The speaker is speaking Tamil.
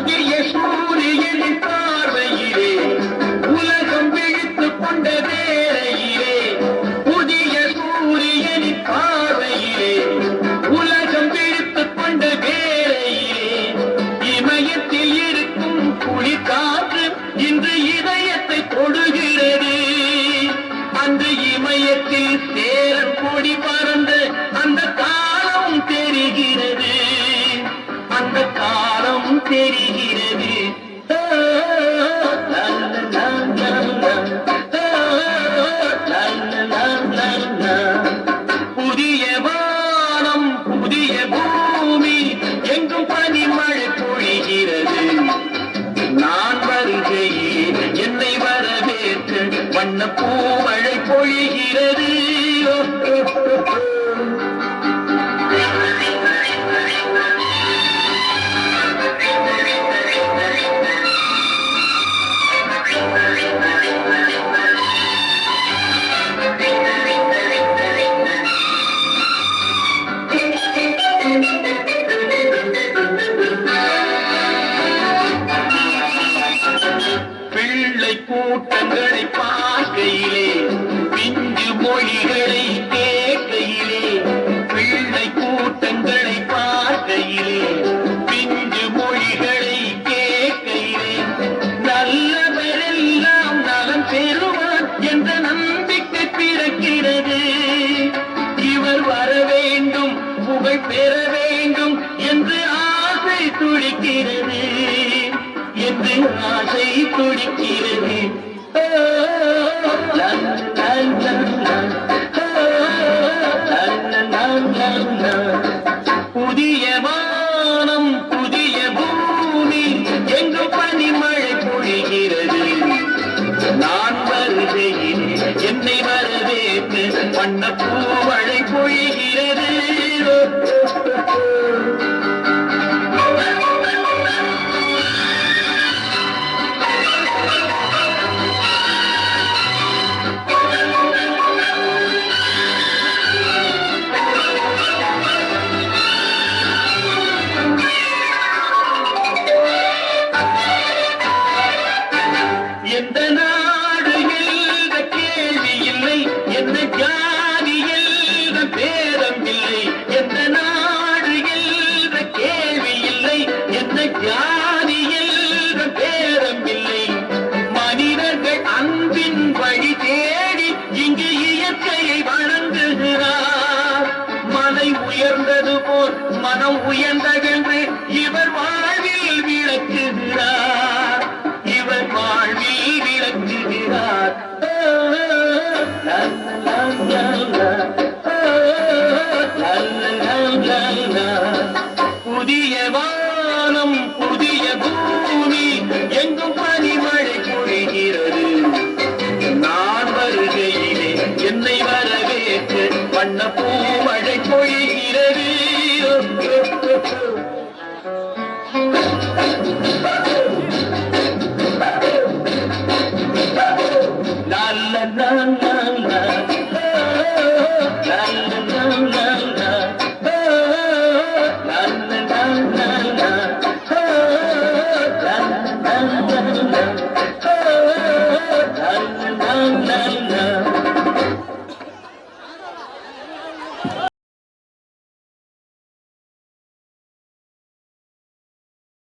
புதிய சூரியனின் பார்வையிலே உலகம் விழித்துக் கொண்ட வேளையிலே புதிய சூரியனின் பார்வையிலே உலகம் விழித்துக் கொண்ட வேளையிலே இமயத்தில் இருக்கும் குளிர்காற்று இன்று இதயத்தை தொடுகிறது. அந்த இமயத்தில் சேரன் கொடி பறந்த அந்த காலம் தெரிகிறது. அந்த காலம் தெரிகிறது. புதிய வானம் புதிய பூமி எங்கும் பனிமழை பொழிகிறது. நான் வருகையில் என்னை வரவேற்று வண்ண பூமழை பொழிகிறது. பிள்ளை கூட்டங்களை பார்க்கையிலே பிஞ்சு மொழிகளை கேட்கையிலே பிள்ளை கூட்டங்களை பார்க்கையிலே பிஞ்சு மொழிகளை கேட்கையிலே நல்லவரெல்லாம் நலம் பெறுவார் என்ற நம்பிக்கை பிறக்கிறது. இவர் வர வேண்டும் புகழ் பெற வேண்டும் என்று ஆசை துடிக்கிறது. என்று ஆசை துடிக்கிறது. புதிய வானம் புதிய பூமி எங்கும் பனிமழை பொழிகிறது. நான் வருகையில் என்னை வரவேற்று வண்ண பூமழை பொழிகிறது. எந்த நாடு என்ற கேள்வி இல்லை, எந்த ஜாதி என்ற பேதம் இல்லை. எந்த நாடு என்ற கேள்வி இல்லை, எந்த ஜாதி என்ற பேதம் இல்லை. மனிதர்கள் அன்பின் வழி தேடி இங்கு இயற்கையை வணங்குகிறார். மலை உயர்ந்தது போல் மனம் உயர்ந்ததென்று இவர் வாழ்வில் விளக்குகிறார். இவர் வாழ்வில் விளக்குகிறார். புதிய வானம் புதிய பூமி எங்கும் பனிமழை பொழிகிறது. நான் வருகையிலே என்னை வரவேற்று வண்ண பூமழை பொழிகிறது. La la la la